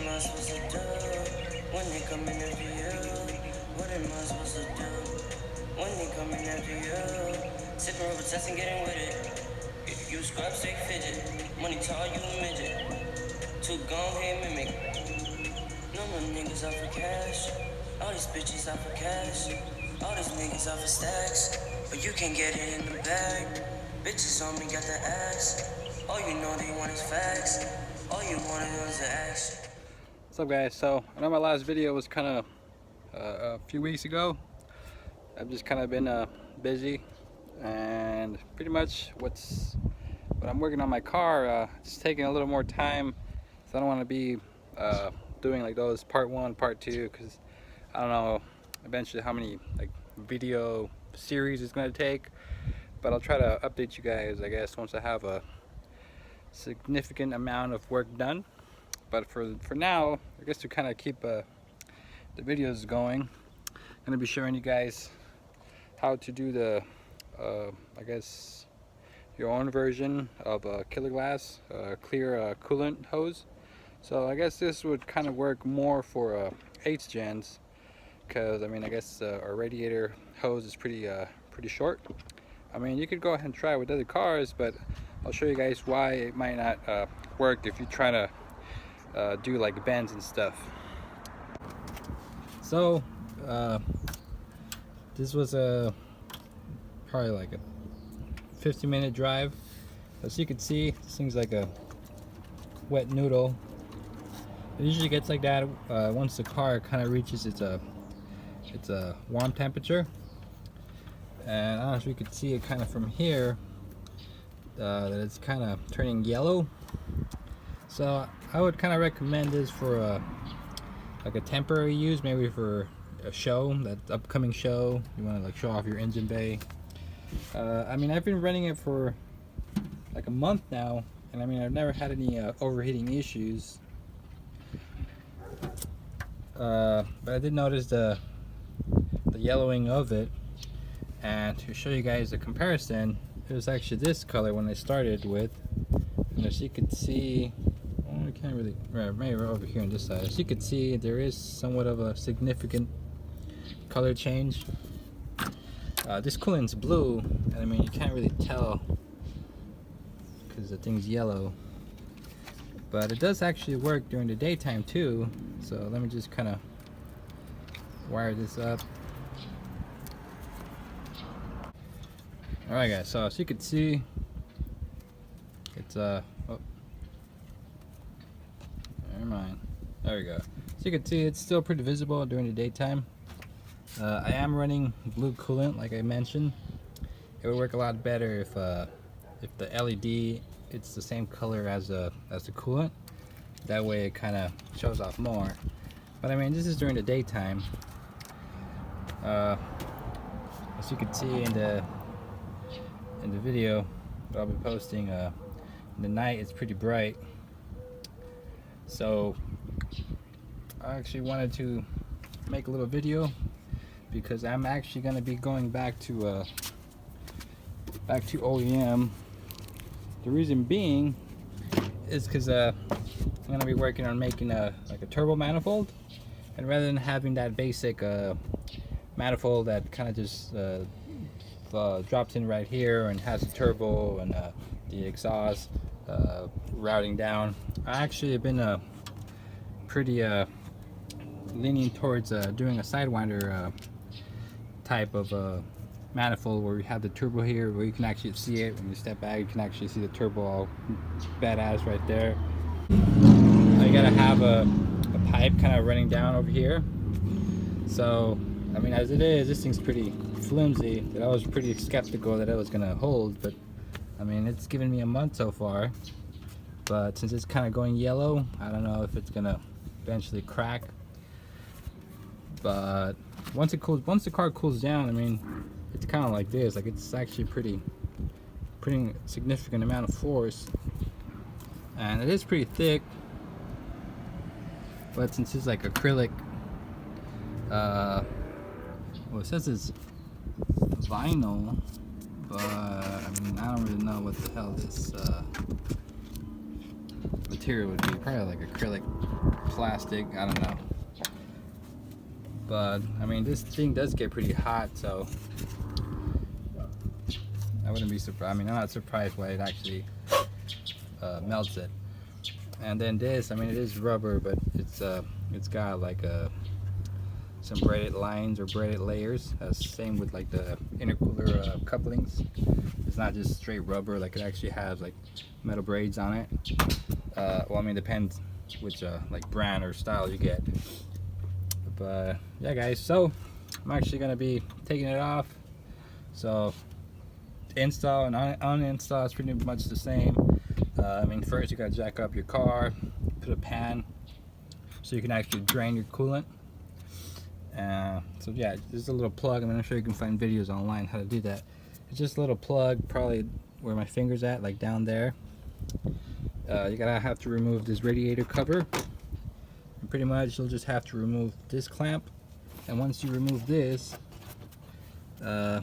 am I supposed to do when they come in after you? What am I supposed to do when they come in after you? Sipping rubber test and getting with it. If you scrub, say fidget. Money tall, you midget. Too gone, hey mimic. No more niggas out for cash. All these bitches out for cash. All these niggas out for stacks. But you can get it in the bag. Bitches on me got the ass. All you know they want is facts. All you want is the ass. What's up, guys? So I know my last video was kind of a few weeks ago. I've just kind of been busy, and pretty much what I'm working on my car, it's taking a little more time, so I don't want to be doing like those part 1, part 2, because I don't know eventually how many like video series it's going to take, but I'll try to update you guys, I guess, once I have a significant amount of work done. But for now, I guess to kind of keep the videos going, I'm going to be showing you guys how to do the I guess your own version of a killer glass clear coolant hose. So I guess this would kind of work more for 8th gens, because I mean, I guess our radiator hose is pretty short. I mean, you could go ahead and try it with other cars, but I'll show you guys why it might not work if you try to do like bends and stuff. So this was probably like a 50-minute drive. As you can see, this thing's like a wet noodle. It usually gets like that once the car kind of reaches its warm temperature. And I don't know if you could see it kind of from here, that it's kind of turning yellow. So I would kind of recommend this for like a temporary use, maybe for a show, that upcoming show. You want to like show off your engine bay. I mean, I've been running it for like a month now, and I mean, I've never had any overheating issues. But I did notice the yellowing of it, and to show you guys a comparison, it was actually this color when I started with, and as you can see, I can't really, maybe right over here on this side, as you can see, there is somewhat of a significant color change. This coolant's blue, and I mean, you can't really tell because the thing's yellow, but it does actually work during the daytime too. So let me just kind of wire this up. Alright guys, so as you can see, it's oh, never mind, there we go. So you can see it's still pretty visible during the daytime. I am running blue coolant, like I mentioned. It would work a lot better if the LED, it's the same color as the coolant. That way it kind of shows off more. But I mean, this is during the daytime. As you can see in the video that I'll be posting, in the night it's pretty bright. So I actually wanted to make a little video, because I'm actually going to be going back to OEM. The reason being is because I'm going to be working on making like a turbo manifold, and rather than having that basic manifold that kind of just drops in right here and has the turbo and the exhaust routing down, I actually have been pretty leaning towards doing a sidewinder type of manifold, where we have the turbo here, where you can actually see it. When you step back, you can actually see the turbo all badass right there. You gotta have a pipe kind of running down over here. So I mean, as it is, this thing's pretty flimsy, that I was pretty skeptical that it was gonna hold, but I mean, it's given me a month so far. But since it's kind of going yellow, I don't know if it's gonna eventually crack. But once the car cools down, I mean, it's kind of like this. Like, it's actually pretty significant amount of force, and it is pretty thick. But since it's like acrylic, well, it says it's vinyl, but I mean, I don't really know what the hell this material would be. Probably like acrylic, plastic, I don't know. But I mean, this thing does get pretty hot, so I wouldn't be surprised. I mean, I'm not surprised why it actually melts it. And then this, I mean, it is rubber, but it's got like some braided lines or braided layers. Same with like the intercooler couplings. It's not just straight rubber. Like it actually has like metal braids on it. Well, I mean, depends which like brand or style you get. But yeah, guys. So I'm actually gonna be taking it off. So install and uninstall is pretty much the same. I mean, first you gotta jack up your car, put a pan so you can actually drain your coolant. So yeah, just a little plug. I'm sure you can find videos online how to do that. It's just a little plug, probably where my finger's at, like down there. You're gonna have to remove this radiator cover. And pretty much you'll just have to remove this clamp. And once you remove this, let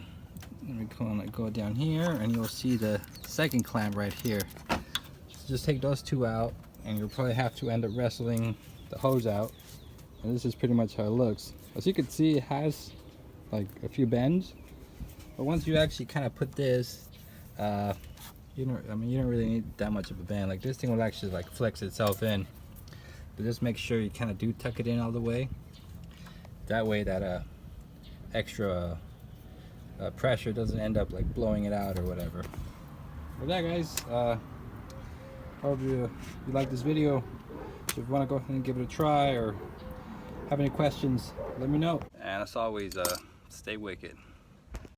me go down here, and you'll see the second clamp right here. So just take those two out, and you'll probably have to end up wrestling the hose out. And this is pretty much how it looks. As you can see, it has like a few bends, but once you actually kind of put this, you don't really need that much of a bend. Like this thing will actually like flex itself in, but just make sure you kind of do tuck it in all the way. That way that extra pressure doesn't end up like blowing it out or whatever. But yeah, guys, hope you like this video. So if you want to go ahead and give it a try or have any questions, let me know. And as always, stay wicked.